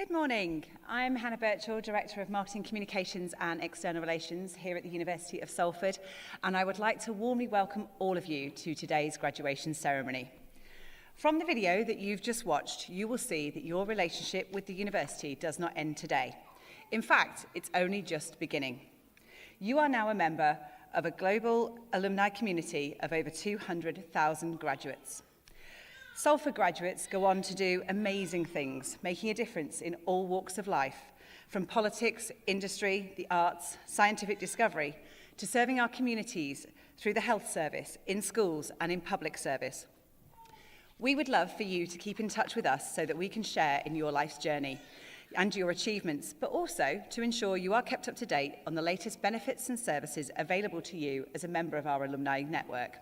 Good morning. I'm Hannah Birchall, Director of Marketing Communications and External Relations here at the University of Salford, and I would like to warmly welcome all of you to today's graduation ceremony. From the video that you've just watched, you will see that your relationship with the university does not end today. In fact, it's only just beginning. You are now a member of a global alumni community of over 200,000 graduates. Salford graduates go on to do amazing things, making a difference in all walks of life, from politics, industry, the arts, scientific discovery, to serving our communities through the health service, in schools and in public service. We would love for you to keep in touch with us so that we can share in your life's journey and your achievements, but also to ensure you are kept up to date on the latest benefits and services available to you as a member of our alumni network.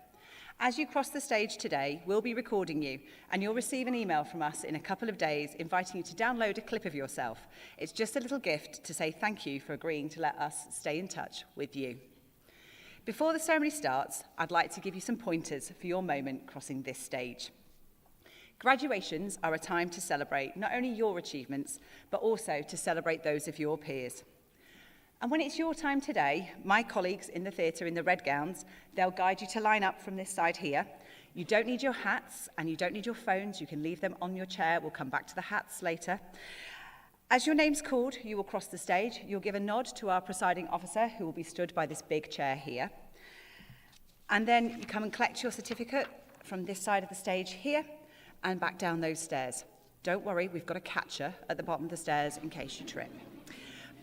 As you cross the stage today, we'll be recording you, and you'll receive an email from us in a couple of days inviting you to download a clip of yourself. It's just a little gift to say thank you for agreeing to let us stay in touch with you. Before the ceremony starts, I'd like to give you some pointers for your moment crossing this stage. Graduations are a time to celebrate not only your achievements, but also to celebrate those of your peers. And when it's your time today, my colleagues in the theatre in the red gowns, they'll guide you to line up from this side here. You don't need your hats and you don't need your phones. You can leave them on your chair. We'll come back to the hats later. As your name's called, you will cross the stage. You'll give a nod to our presiding officer, who will be stood by this big chair here. And then you come and collect your certificate from this side of the stage here and back down those stairs. Don't worry, we've got a catcher at the bottom of the stairs in case you trip.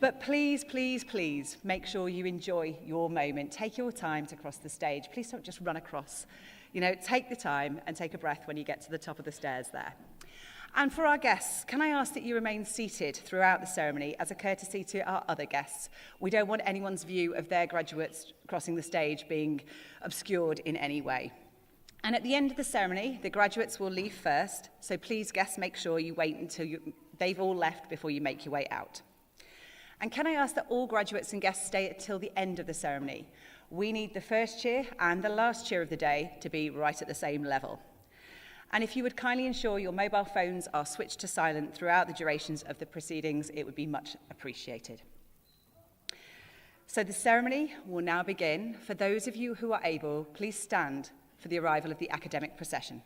But please, please, please make sure you enjoy your moment. Take your time to cross the stage. Please don't just run across. Take the time and take a breath when you get to the top of the stairs there. And for our guests, can I ask that you remain seated throughout the ceremony as a courtesy to our other guests? We don't want anyone's view of their graduates crossing the stage being obscured in any way. And at the end of the ceremony, the graduates will leave first, so please, guests, make sure you wait until they've all left before you make your way out. And can I ask that all graduates and guests stay until the end of the ceremony? We need the first cheer and the last cheer of the day to be right at the same level. And if you would kindly ensure your mobile phones are switched to silent throughout the durations of the proceedings, it would be much appreciated. So the ceremony will now begin. For those of you who are able, please stand for the arrival of the academic procession.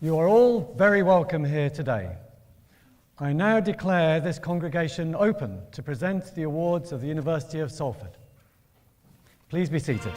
You are all very welcome here today. I now declare this congregation open to present the awards of the University of Salford. Please be seated.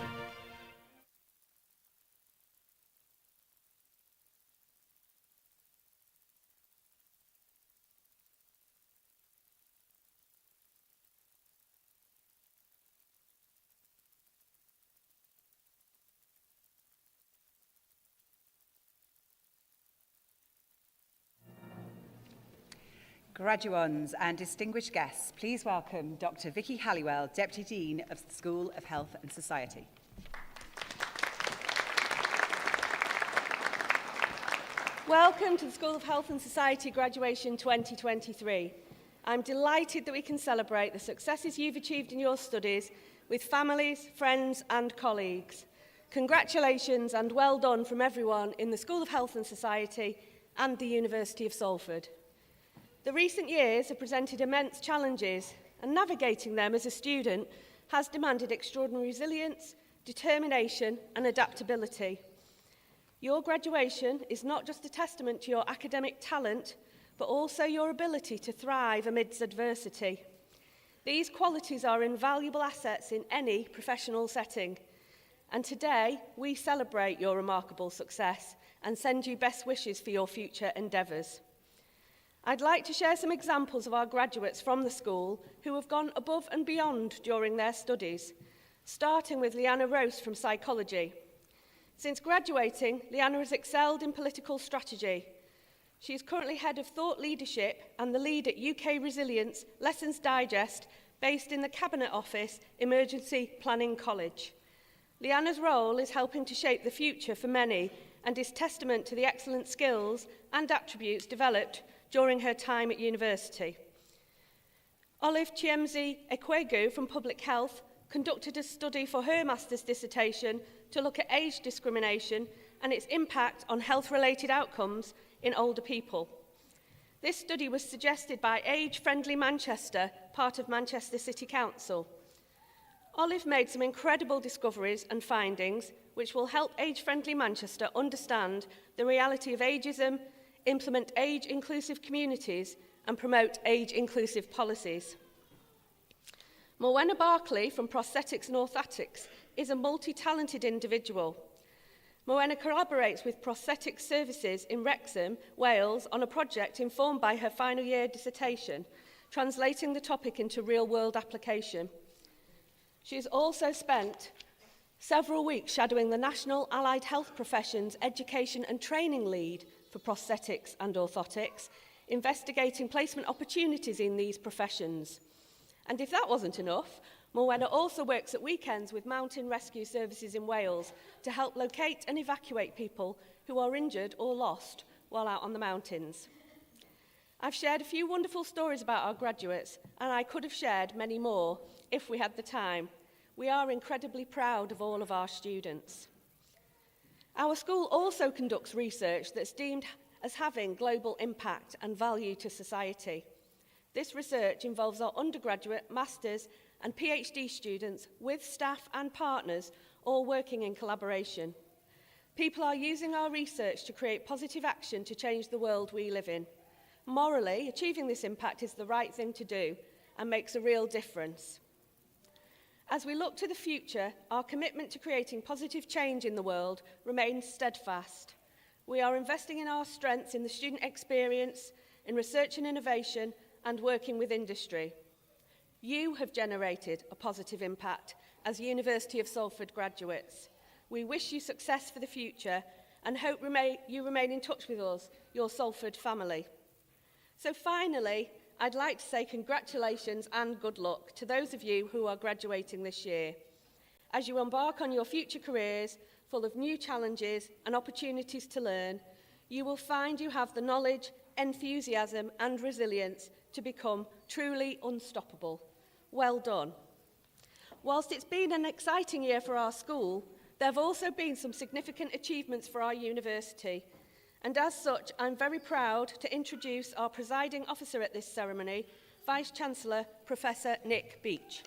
Graduands and distinguished guests, please welcome Dr. Vicky Halliwell, Deputy Dean of the School of Health and Society. Welcome to the School of Health and Society Graduation 2023. I'm delighted that we can celebrate the successes you've achieved in your studies with families, friends and colleagues. Congratulations and well done from everyone in the School of Health and Society and the University of Salford. The recent years have presented immense challenges, and navigating them as a student has demanded extraordinary resilience, determination and adaptability. Your graduation is not just a testament to your academic talent, but also your ability to thrive amidst adversity. These qualities are invaluable assets in any professional setting, and today we celebrate your remarkable success and send you best wishes for your future endeavours. I'd like to share some examples of our graduates from the school who have gone above and beyond during their studies, starting with Leanna Rose from Psychology. Since graduating, Leanna has excelled in political strategy. She is currently Head of Thought Leadership and the lead at UK Resilience Lessons Digest, based in the Cabinet Office, Emergency Planning College. Leanna's role is helping to shape the future for many and is testament to the excellent skills and attributes developed during her time at university. Olive Chiemzi Ekwegu from Public Health conducted a study for her master's dissertation to look at age discrimination and its impact on health-related outcomes in older people. This study was suggested by Age Friendly Manchester, part of Manchester City Council. Olive made some incredible discoveries and findings which will help Age Friendly Manchester understand the reality of ageism, implement age-inclusive communities and promote age-inclusive policies. Morwenna Barclay from Prosthetics and Orthotics is a multi-talented individual. Morwenna collaborates with Prosthetics Services in Wrexham, Wales, on a project informed by her final year dissertation, translating the topic into real-world application. She has also spent several weeks shadowing the National Allied Health Professions Education and Training Lead for Prosthetics and Orthotics, investigating placement opportunities in these professions. And if that wasn't enough, Morwenna also works at weekends with Mountain Rescue Services in Wales to help locate and evacuate people who are injured or lost while out on the mountains. I've shared a few wonderful stories about our graduates, and I could have shared many more if we had the time. We are incredibly proud of all of our students. Our school also conducts research that's deemed as having global impact and value to society. This research involves our undergraduate, master's and PhD students with staff and partners all working in collaboration. People are using our research to create positive action to change the world we live in. Morally, achieving this impact is the right thing to do and makes a real difference. As we look to the future, our commitment to creating positive change in the world remains steadfast. We are investing in our strengths in the student experience, in research and innovation, and working with industry. You have generated a positive impact as University of Salford graduates. We wish you success for the future and hope you remain in touch with us, your Salford family. So finally, I'd like to say congratulations and good luck to those of you who are graduating this year. As you embark on your future careers, full of new challenges and opportunities to learn, you will find you have the knowledge, enthusiasm and resilience to become truly unstoppable. Well done. Whilst it's been an exciting year for our school, there have also been some significant achievements for our university. And as such, I'm very proud to introduce our presiding officer at this ceremony, Vice-Chancellor Professor Nick Beach.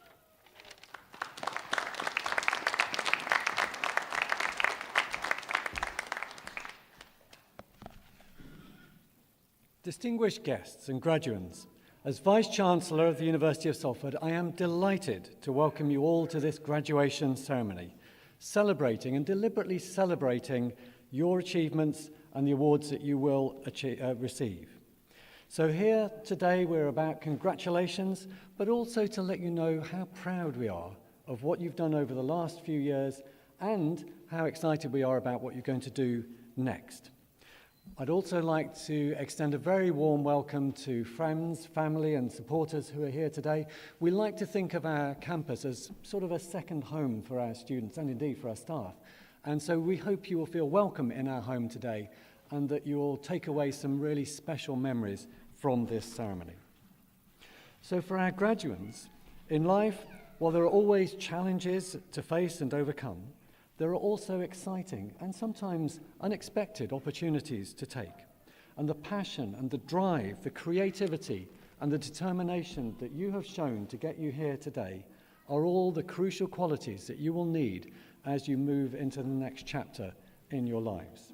Distinguished guests and graduands, as Vice-Chancellor of the University of Salford, I am delighted to welcome you all to this graduation ceremony, celebrating and deliberately celebrating your achievements and the awards that you will receive. So here today we're about congratulations, but also to let you know how proud we are of what you've done over the last few years and how excited we are about what you're going to do next. I'd also like to extend a very warm welcome to friends, family and supporters who are here today. We like to think of our campus as sort of a second home for our students and indeed for our staff. And so we hope you will feel welcome in our home today and that you will take away some really special memories from this ceremony. So for our graduates, in life, while there are always challenges to face and overcome, there are also exciting and sometimes unexpected opportunities to take. And the passion and the drive, the creativity and the determination that you have shown to get you here today are all the crucial qualities that you will need as you move into the next chapter in your lives.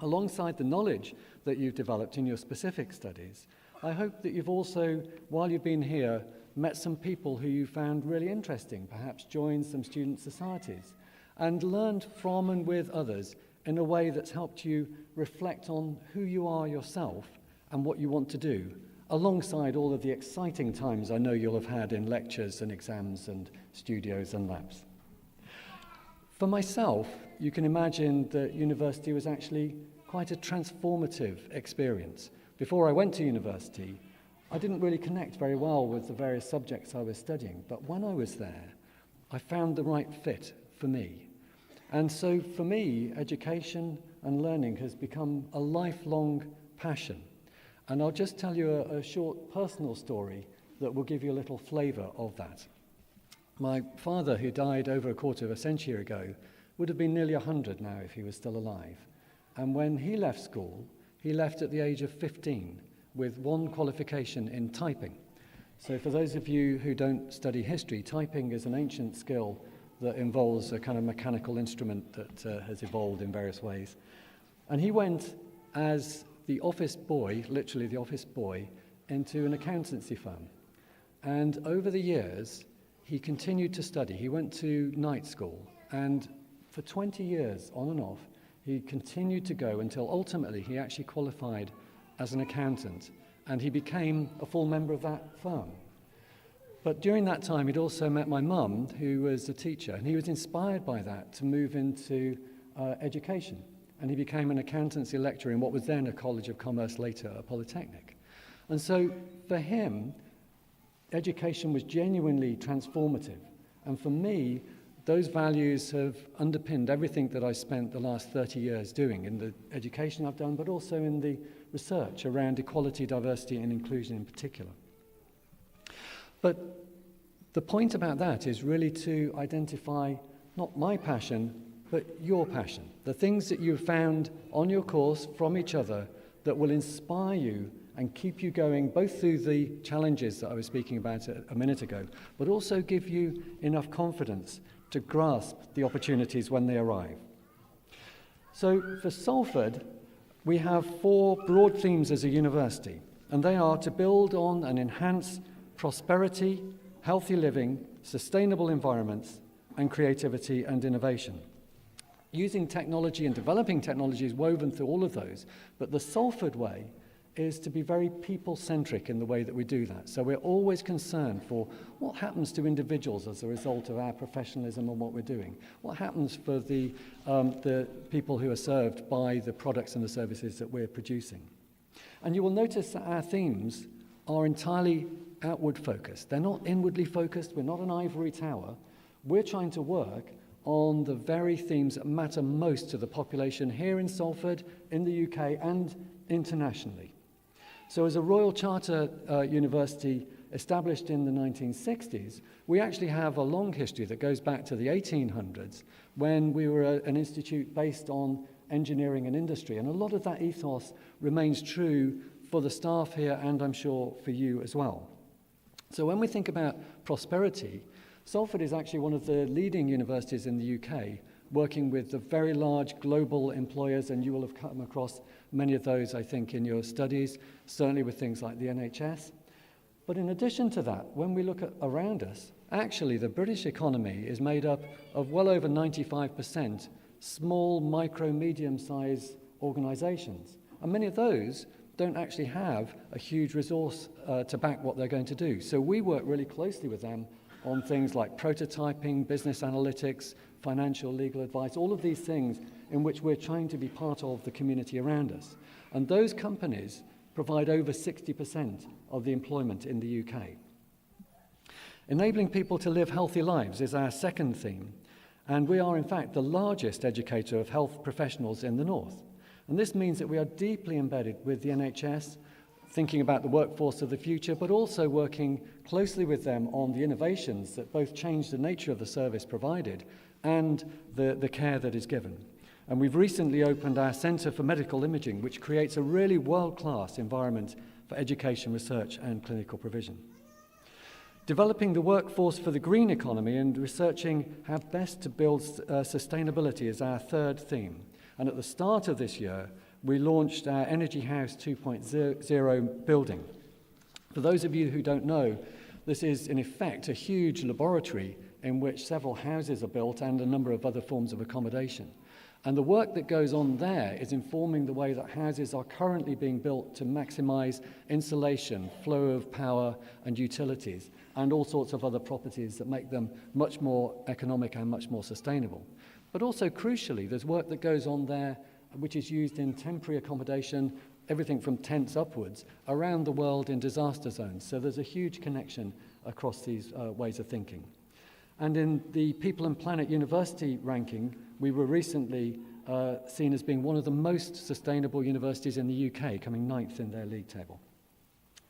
Alongside the knowledge that you've developed in your specific studies, I hope that you've also, while you've been here, met some people who you found really interesting, perhaps joined some student societies, and learned from and with others in a way that's helped you reflect on who you are yourself and what you want to do, alongside all of the exciting times I know you'll have had in lectures and exams and studios and labs. For myself, you can imagine that university was actually quite a transformative experience. Before I went to university, I didn't really connect very well with the various subjects I was studying, but when I was there, I found the right fit for me. And so for me, education and learning has become a lifelong passion. And I'll just tell you a short personal story that will give you a little flavour of that. My father, who died over a quarter of a century ago, would have been nearly 100 now if he was still alive. And when he left school, he left at the age of 15 with one qualification in typing. So for those of you who don't study history, typing is an ancient skill that involves a kind of mechanical instrument that has evolved in various ways. And he went as the office boy, literally the office boy, into an accountancy firm. And over the years, he continued to study. He went to night school, and for 20 years, on and off, he continued to go until ultimately he actually qualified as an accountant, and he became a full member of that firm. But during that time, he'd also met my mum, who was a teacher, and he was inspired by that to move into education. And he became an accountancy lecturer in what was then a College of Commerce, later a Polytechnic. And so for him, education was genuinely transformative. And for me, those values have underpinned everything that I spent the last 30 years doing in the education I've done, but also in the research around equality, diversity, and inclusion in particular. But the point about that is really to identify not my passion, but your passion. The things that you've found on your course from each other that will inspire you and keep you going both through the challenges that I was speaking about a minute ago, but also give you enough confidence to grasp the opportunities when they arrive. So for Salford, we have 4 broad themes as a university, and they are to build on and enhance prosperity, healthy living, sustainable environments, and creativity and innovation. Using technology and developing technology is woven through all of those, but the Salford way is to be very people-centric in the way that we do that. So we're always concerned for what happens to individuals as a result of our professionalism and what we're doing. What happens for the people who are served by the products and the services that we're producing. And you will notice that our themes are entirely outward focused. They're not inwardly focused. We're not an ivory tower. We're trying to work on the very themes that matter most to the population here in Salford, in the UK, and internationally. So as a Royal Charter university established in the 1960s, we actually have a long history that goes back to the 1800s when we were an institute based on engineering and industry. And a lot of that ethos remains true for the staff here and I'm sure for you as well. So when we think about prosperity, Salford is actually one of the leading universities in the UK, working with the very large global employers, and you will have come across many of those, I think, in your studies, certainly with things like the NHS. But in addition to that, when we look around us, actually the British economy is made up of well over 95% small, micro, medium-sized organisations. And many of those don't actually have a huge resource to back what they're going to do. So we work really closely with them on things like prototyping, business analytics, financial legal advice, all of these things in which we're trying to be part of the community around us. And those companies provide over 60% of the employment in the UK. Enabling people to live healthy lives is our second theme, and we are in fact the largest educator of health professionals in the North. And this means that we are deeply embedded with the NHS, thinking about the workforce of the future, but also working closely with them on the innovations that both change the nature of the service provided and the care that is given. And we've recently opened our Centre for Medical Imaging, which creates a really world-class environment for education, research and clinical provision. Developing the workforce for the green economy and researching how best to build sustainability is our third theme. And at the start of this year, we launched our Energy House 2.0 building. For those of you who don't know, this is in effect a huge laboratory in which several houses are built and a number of other forms of accommodation. And the work that goes on there is informing the way that houses are currently being built to maximize insulation, flow of power and utilities, and all sorts of other properties that make them much more economic and much more sustainable. But also crucially, there's work that goes on there which is used in temporary accommodation, everything from tents upwards, around the world in disaster zones. So there's a huge connection across these ways of thinking. And in the People and Planet University ranking, we were recently seen as being one of the most sustainable universities in the UK, coming 9th in their league table.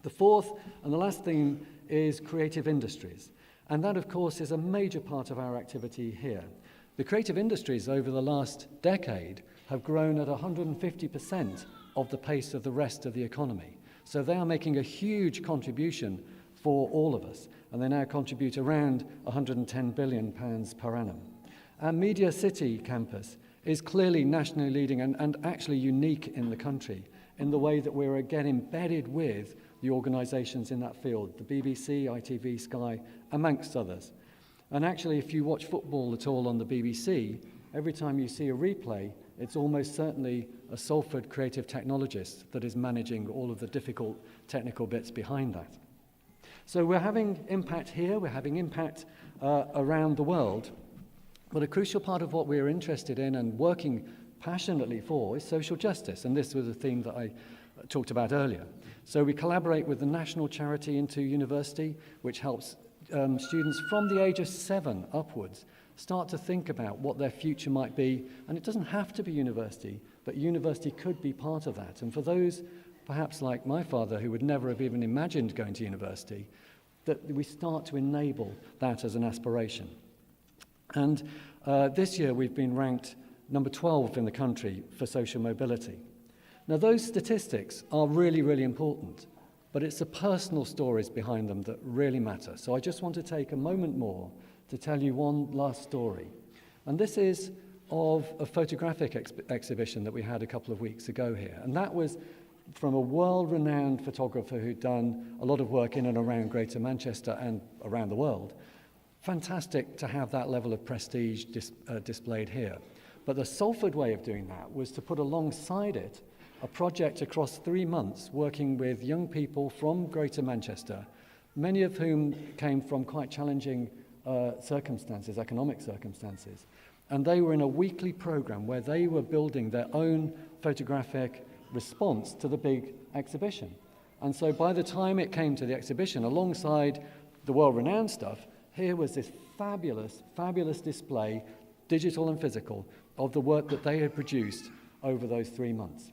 The fourth and the last theme is creative industries. And that, of course, is a major part of our activity here. The creative industries over the last decade have grown at 150% of the pace of the rest of the economy. So they are making a huge contribution for all of us, and they now contribute around £110 billion per annum. Our Media City campus is clearly nationally leading and actually unique in the country in the way that we're again embedded with the organisations in that field, the BBC, ITV, Sky, amongst others. And actually, if you watch football at all on the BBC, every time you see a replay, it's almost certainly a Salford creative technologist that is managing all of the difficult technical bits behind that. So we're having impact here, we're having impact around the world, but a crucial part of what we're interested in and working passionately for is social justice, and this was a theme that I talked about earlier. So we collaborate with the national charity Into University, which helps students from the age of 7 upwards start to think about what their future might be, and it doesn't have to be university, but university could be part of that. And for those, perhaps like my father, who would never have even imagined going to university, that we start to enable that as an aspiration. And this year we've been ranked number 12 in the country for social mobility. Now those statistics are really, really important, but it's the personal stories behind them that really matter. So I just want to take a moment more to tell you one last story. And this is of a photographic exhibition that we had a couple of weeks ago here. And that was from a world-renowned photographer who'd done a lot of work in and around Greater Manchester and around the world. Fantastic to have that level of prestige displayed here. But the Salford way of doing that was to put alongside it a project across 3 months working with young people from Greater Manchester, many of whom came from quite challenging circumstances, economic circumstances. And they were in a weekly program where they were building their own photographic response to the big exhibition. And so by the time it came to the exhibition, alongside the world-renowned stuff, here was this fabulous, fabulous display, digital and physical, of the work that they had produced over those 3 months.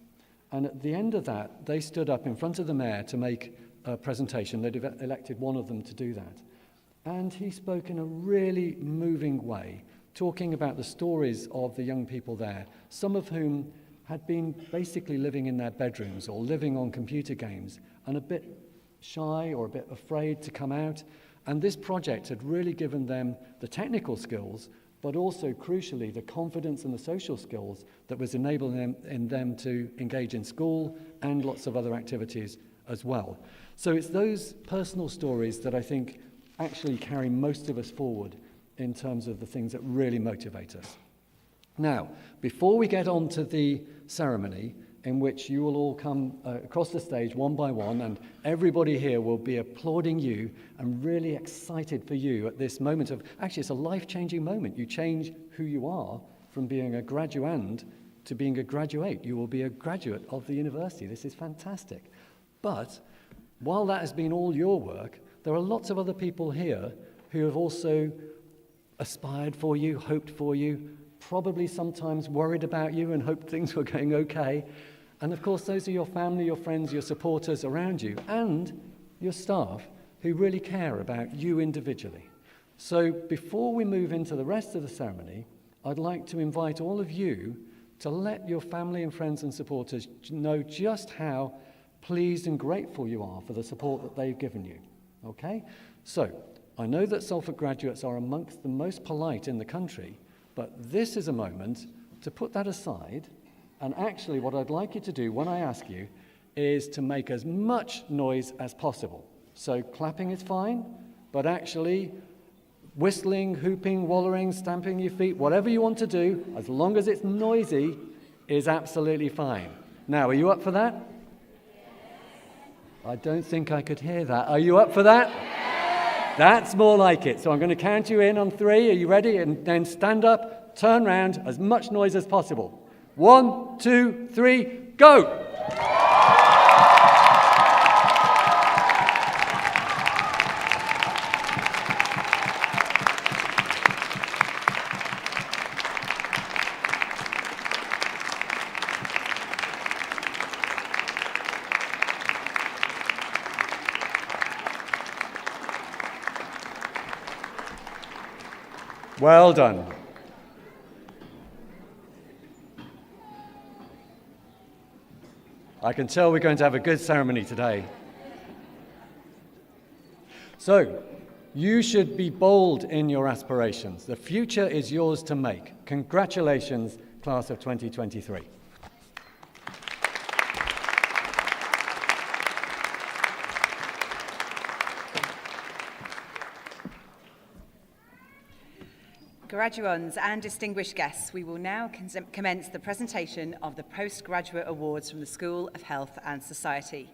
And at the end of that, they stood up in front of the mayor to make a presentation. They'd elected one of them to do that. And he spoke in a really moving way, talking about the stories of the young people there, some of whom had been basically living in their bedrooms or living on computer games and a bit shy or a bit afraid to come out. And this project had really given them the technical skills, but also, crucially, the confidence and the social skills that was enabling them to engage in school and lots of other activities as well. So it's those personal stories that I think actually carry most of us forward in terms of the things that really motivate us. Now, before we get on to the ceremony, in which you will all come across the stage one by one, and everybody here will be applauding you and really excited for you at this moment of, actually it's a life-changing moment. You change who you are from being a graduand to being a graduate. You will be a graduate of the university. This is fantastic. But while that has been all your work, there are lots of other people here who have also aspired for you, hoped for you, probably sometimes worried about you and hoped things were going okay. And of course, those are your family, your friends, your supporters around you, and your staff who really care about you individually. So before we move into the rest of the ceremony, I'd like to invite all of you to let your family and friends and supporters know just how pleased and grateful you are for the support that they've given you. Okay? So, I know that Salford graduates are amongst the most polite in the country, but this is a moment to put that aside, and actually what I'd like you to do when I ask you is to make as much noise as possible. So clapping is fine, but actually whistling, hooping, wallering, stamping your feet, whatever you want to do, as long as it's noisy, is absolutely fine. Now, are you up for that? I don't think I could hear that. Are you up for that? That's more like it. So I'm going to count you in on 3. Are you ready? And then stand up, turn round, as much noise as possible. 1, 2, 3, go! Well done. I can tell we're going to have a good ceremony today. So, you should be bold in your aspirations. The future is yours to make. Congratulations, class of 2023. Graduands and distinguished guests, we will now commence the presentation of the Postgraduate Awards from the School of Health and Society.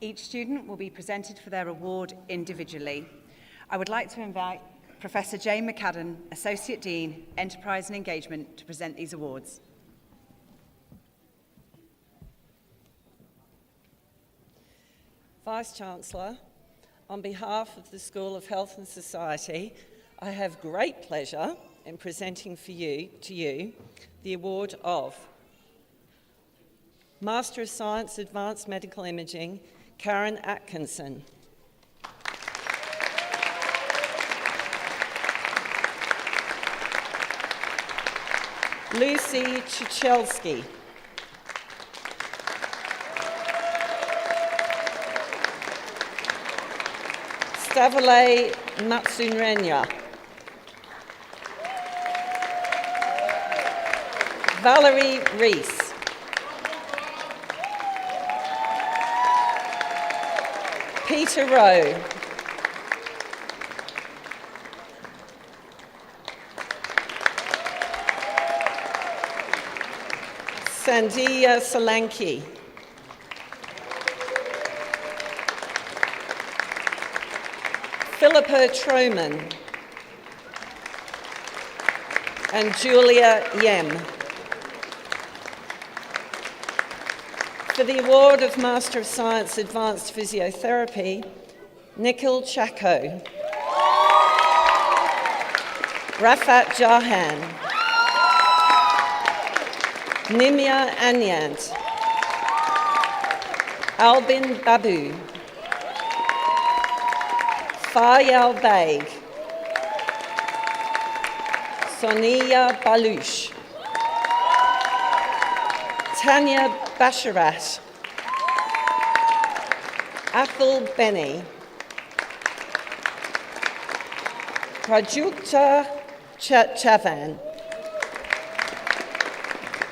Each student will be presented for their award individually. I would like to invite Professor Jane McAdam, Associate Dean, Enterprise and Engagement, to present these awards. Vice-Chancellor, on behalf of the School of Health and Society, I have great pleasure in presenting to you the award of Master of Science Advanced Medical Imaging, Karen Atkinson. Lucy Chichelski. Stavile Matsunrenya. Valerie Rees. Peter Rowe. Sandia Solanki. Philippa Troman. And Julia Yem. For the award of Master of Science Advanced Physiotherapy, Nikhil Chako. Rafat Jahan. Nimya Anyant. Albin Babu. Faryal Baig. Sonia Baluch. Tanya Basharat. Athol Benny. Prajuta Chavan.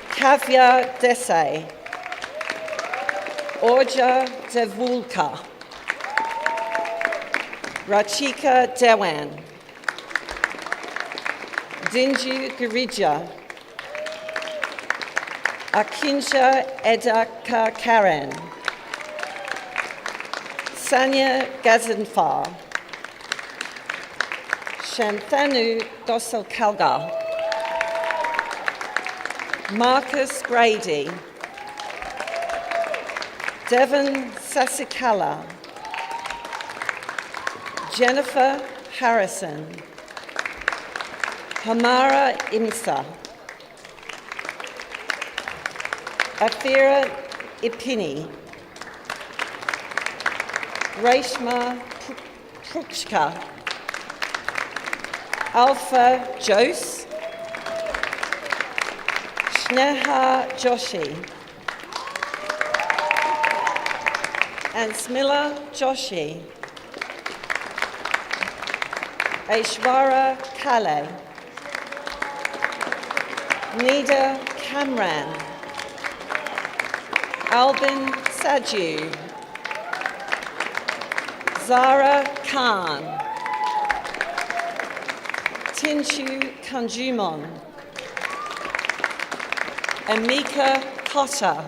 Kavya Desai. Orja Devulka. Rachika Dewan. Dinju Girija. Akinsha Edaka Karen, Sanya Gazanfar, Shanthanu Dosal Kalga, Marcus Grady, Devon Sasikala, Jennifer Harrison, Hamara Imsa, Afira Ipini, Reshma Prukshka, Alpha Jose, Sneha Joshi, and Smila Joshi, Aishwara Kale, Nida Kamran, Albin Saju, Zara Khan, Tinshu Kanjumon, Amika Kotta,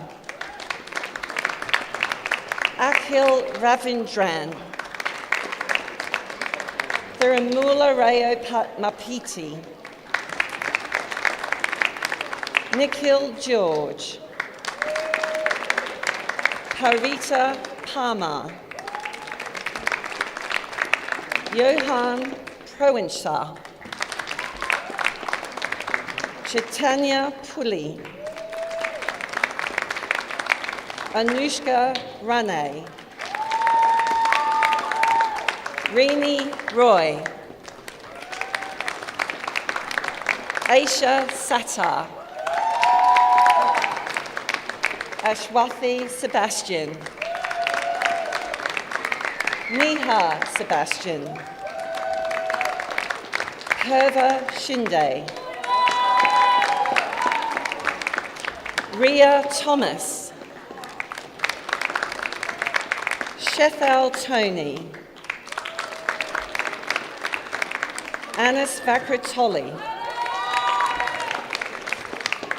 Akhil Ravindran, Thiramula Rayo Mapiti, Nikhil George, Harita Parma, Johan Proensha, Chaitanya Puli, Anushka Rane, Rini Roy, Aisha Sattar, Ashwathi Sebastian, Neha Sebastian, Herva Shinde, Ria Thomas, Shethal Tony, Anis Vakratoli,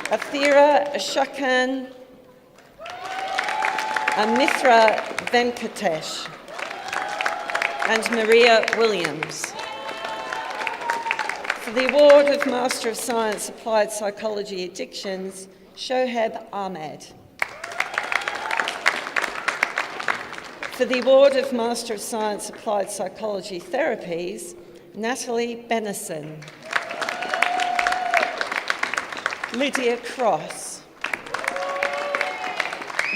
Athira Ashakan, Amithra Venkatesh, and Maria Williams. For the award of Master of Science Applied Psychology Addictions, Shoheb Ahmed. For the award of Master of Science Applied Psychology Therapies, Natalie Benison. Lydia Cross.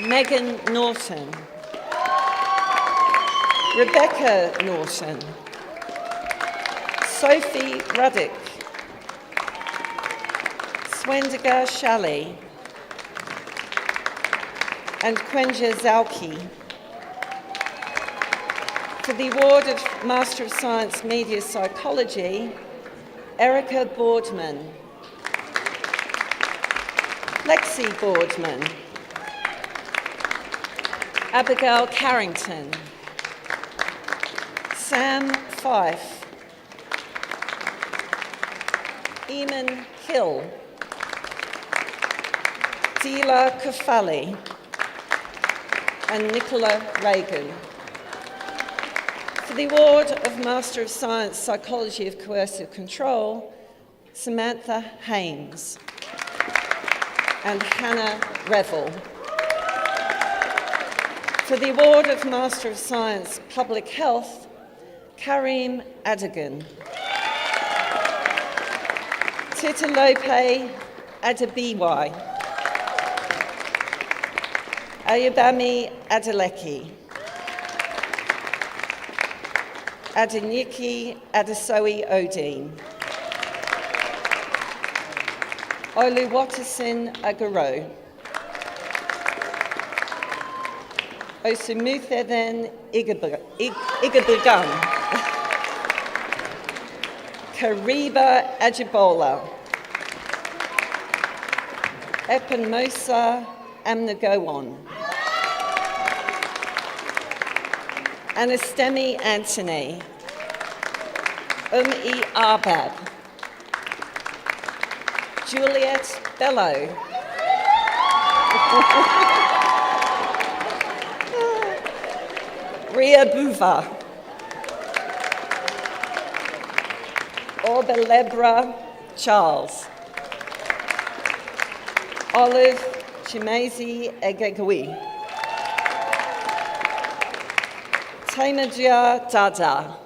Megan Norton. Rebecca Norton. Sophie Ruddick. Swendiga Shally. And Kwenja Zauki. For the award of Master of Science Media Psychology, Erica Boardman, Lexi Boardman, Abigail Carrington, Sam Fife, Eamon Hill, Dila Kafali, and Nicola Reagan. For the award of Master of Science Psychology of Coercive Control, Samantha Haynes and Hannah Revel. For the award of Master of Science Public Health, Karim Adigan. Titalope Adabiwai. Ayubami Adeleki. Adenyiki Adesoe Odin. Oluwatosin Agaro. Osumutheden Igabugan. Kariba Ajibola. Epenmosa Amnagowon. Anastemi Anthony, E. Arbab, Juliet Bello, Ria Buva. Orbelebra Charles. Olive Chimezi Egegui. Taimadia Dada.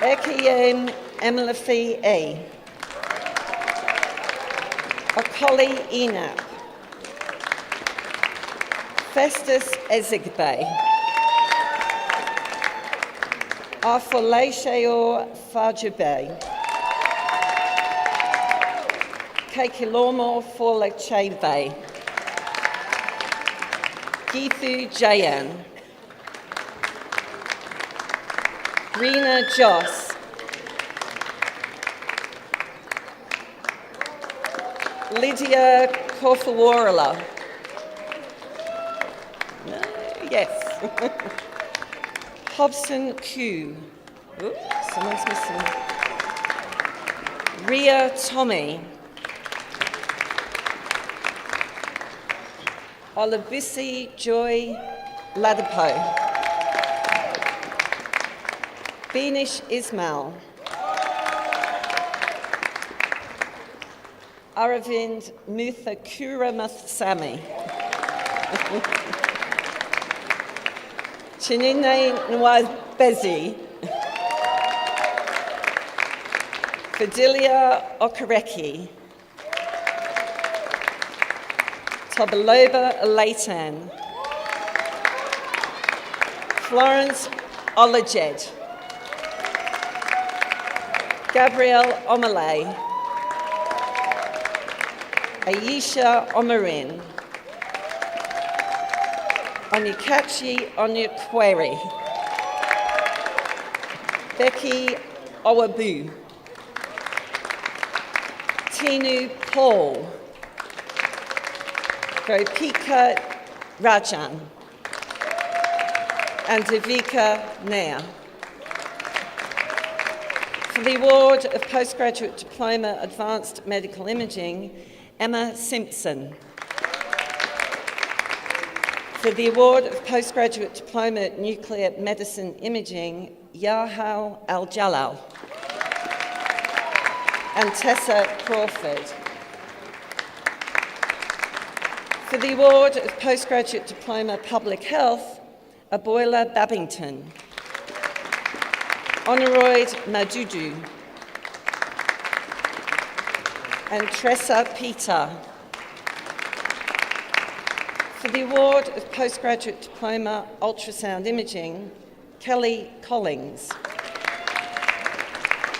Ekiyem Emilifi A. Akoli Enap. Festus Ezigbe. Afolesheo Fajube. Kekilomo Folechebe. Githu Jayan. Rena Joss. Lydia Kofawarala. Yes. Hobson Q. Oops, someone's missing. Ria Tommy. Olabisi Joy Ladapo. Beanish Ismail. Aravind Muthakura Mathsami. Chinine Nwabezi. Fidelia Okareki. Tobaloba Leighton. Florence Olajed. Gabrielle Omalay. Aisha Omarin. Onyekachi Onyekwere. Becky Owabu. Tinu Paul. Gopika Rajan. And Devika Nair. For the award of Postgraduate Diploma Advanced Medical Imaging, Emma Simpson. For the award of Postgraduate Diploma Nuclear Medicine Imaging, Yahal Al-Jalal. And Tessa Crawford. For the award of Postgraduate Diploma Public Health, Aboila Babington. Honoroid Madudu. And Tressa Peter. For the award of Postgraduate Diploma Ultrasound Imaging, Kelly Collings.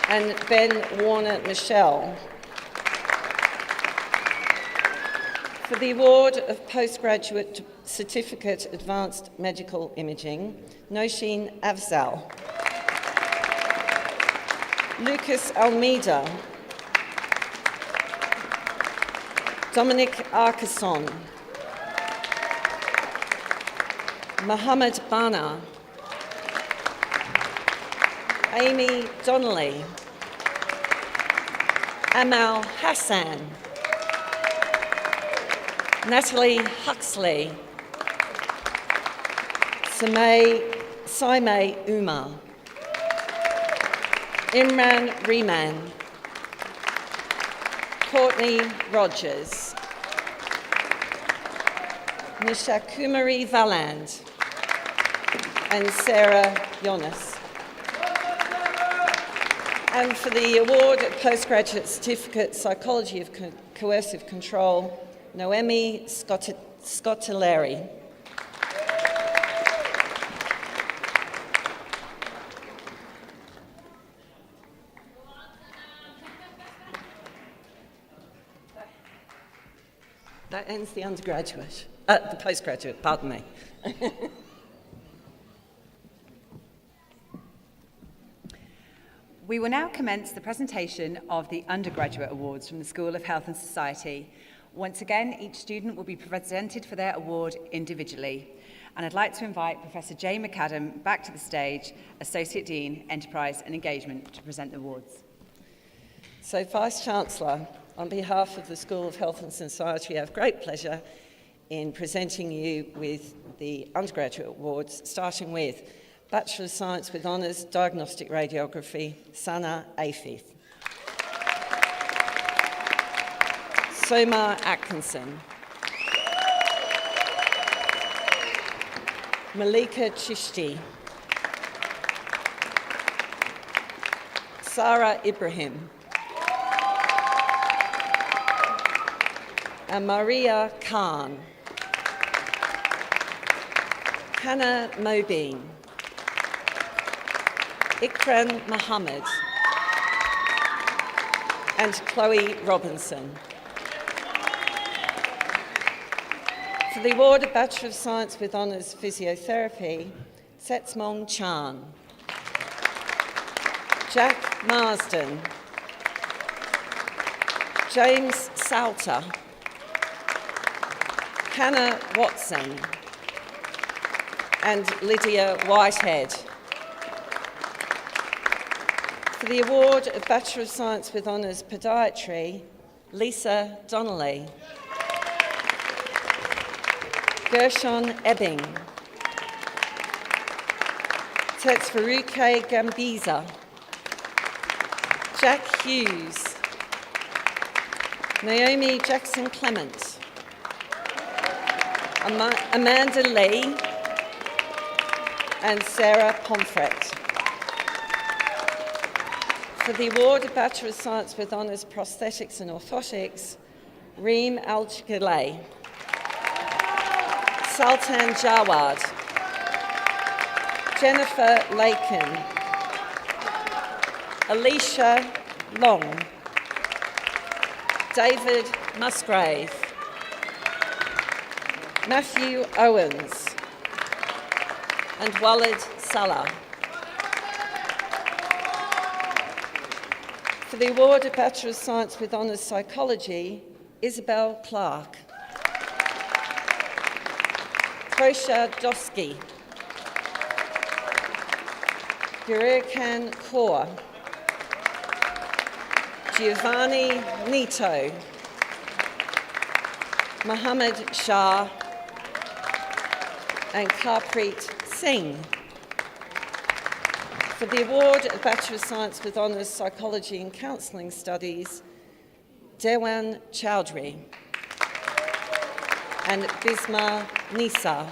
And Ben Warner Michelle. For the award of Postgraduate Certificate Advanced Medical Imaging, Noshin Afzal. Lucas Almeida. Dominic Arkason. Mohammed Bana. Amy Donnelly. Amal Hassan. Natalie Huxley. Saime Umar. Imran Rehman. Courtney Rogers. Nishakumari Valand. And Sarah Yonas. And for the award of Postgraduate Certificate Psychology of Coercive Control, Noemi Scottileri. That ends the undergraduate, the postgraduate, pardon me. We will now commence the presentation of the undergraduate awards from the School of Health and Society. Once again, each student will be presented for their award individually. And I'd like to invite Professor Jay McAdam back to the stage, Associate Dean, Enterprise and Engagement, to present the awards. So, Vice-Chancellor, On behalf of the School of Health and Society, I have great pleasure in presenting you with the undergraduate awards, starting with Bachelor of Science with Honours, Diagnostic Radiography, Sana Afif. Soma Atkinson. Malika Chishti. Sarah Ibrahim. And Maria Khan. Hannah Mobeen. Ikram Mohammed. And Chloe Robinson. For the award of Bachelor of Science with Honours Physiotherapy, Setsmong Chan. Jack Marsden. James Salter. Hannah Watson. And Lydia Whitehead. For the award of Bachelor of Science with Honours Podiatry, Lisa Donnelly. Gershon Ebbing. Tetsvaruke Gambiza. Jack Hughes. Naomi Jackson Clement. Amanda Lee. And Sarah Pomfret. For the award of Bachelor of Science with Honours Prosthetics and Orthotics, Reem Al-Chigale. Sultan Jawad. Jennifer Lakin. Alicia Long. David Musgrave. Matthew Owens. And Walid Salah. For the award of Bachelor of Science with Honours Psychology, Isabel Clark. Kosha Dosky. Gururkan Kaur. Giovanni Nito. Mohammed Shah. And Karpreet Singh. For the award of Bachelor of Science with Honours Psychology and Counselling Studies, Dewan Chowdhury and Bisma Nisa.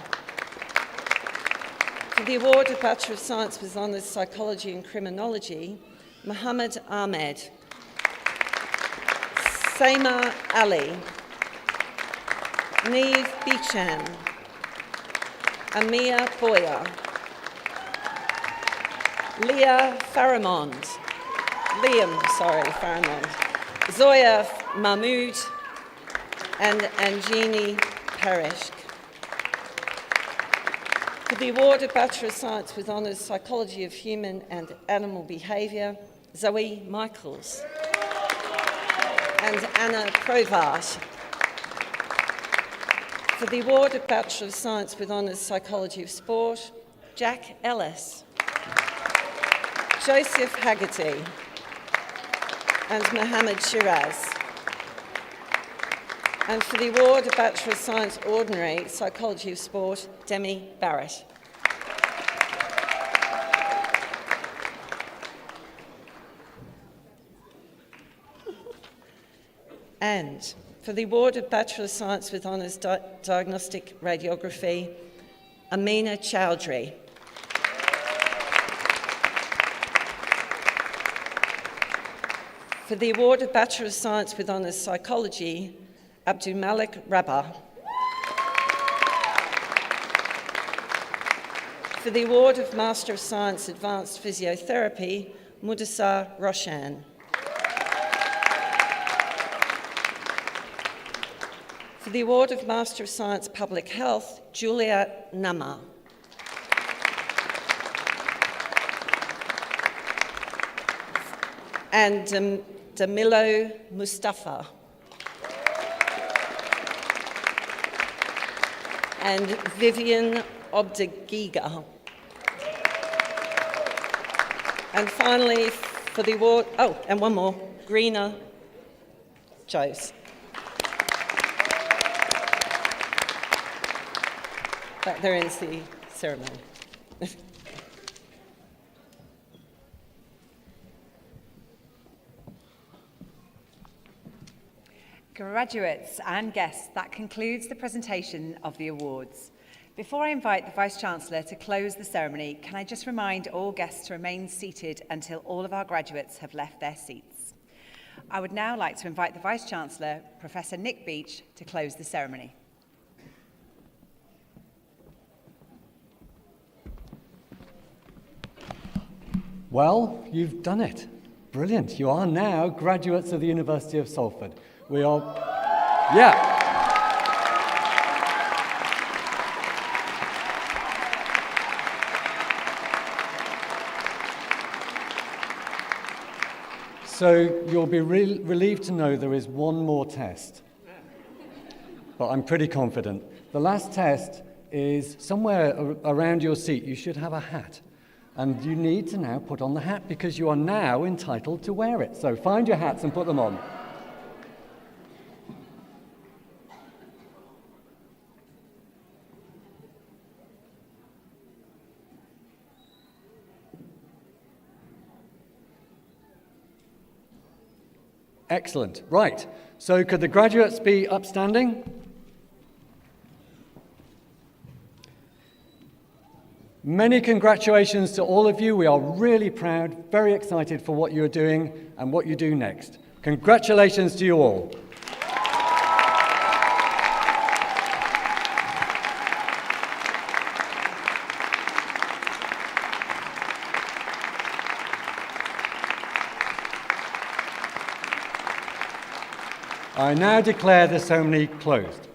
For the award of Bachelor of Science with Honours Psychology and Criminology, Muhammad Ahmed. Seima Ali. Neve Bichan. Amia Boya. Liam Faramond. Zoya Mahmood and Anjini Parishk. For the award of Bachelor of Science with Honours Psychology of Human and Animal Behaviour, Zoe Michaels and Anna Provart. For the award of Bachelor of Science with Honours Psychology of Sport, Jack Ellis, Joseph Haggerty and Mohammed Shiraz. And for the award of Bachelor of Science Ordinary Psychology of Sport, Demi Barrett. And for the award of Bachelor of Science with Honours Diagnostic Radiography, Amina Chowdhury. For the award of Bachelor of Science with Honours Psychology, Abdul Malik Rabah. For the award of Master of Science Advanced Physiotherapy, Mudassar Roshan. For the award of Master of Science Public Health, Julia Nama. And Damilo Mustafa. And Vivian Obdegiga. And finally, for the award, and one more, Greener Joes. That there ends the ceremony. Graduates and guests, that concludes the presentation of the awards. Before I invite the Vice-Chancellor to close the ceremony, can I just remind all guests to remain seated until all of our graduates have left their seats. I would now like to invite the Vice-Chancellor, Professor Nick Beach, to close the ceremony. Well, you've done it. Brilliant. You are now graduates of the University of Salford. We are... Yeah. So you'll be relieved to know there is one more test. But I'm pretty confident. The last test is somewhere around your seat. You should have a hat. And you need to now put on the hat because you are now entitled to wear it. So find your hats and put them on. Excellent. Right. So could the graduates be upstanding? Many congratulations to all of you. We are really proud, very excited for what you're doing and what you do next. Congratulations to you all. I now declare the ceremony closed.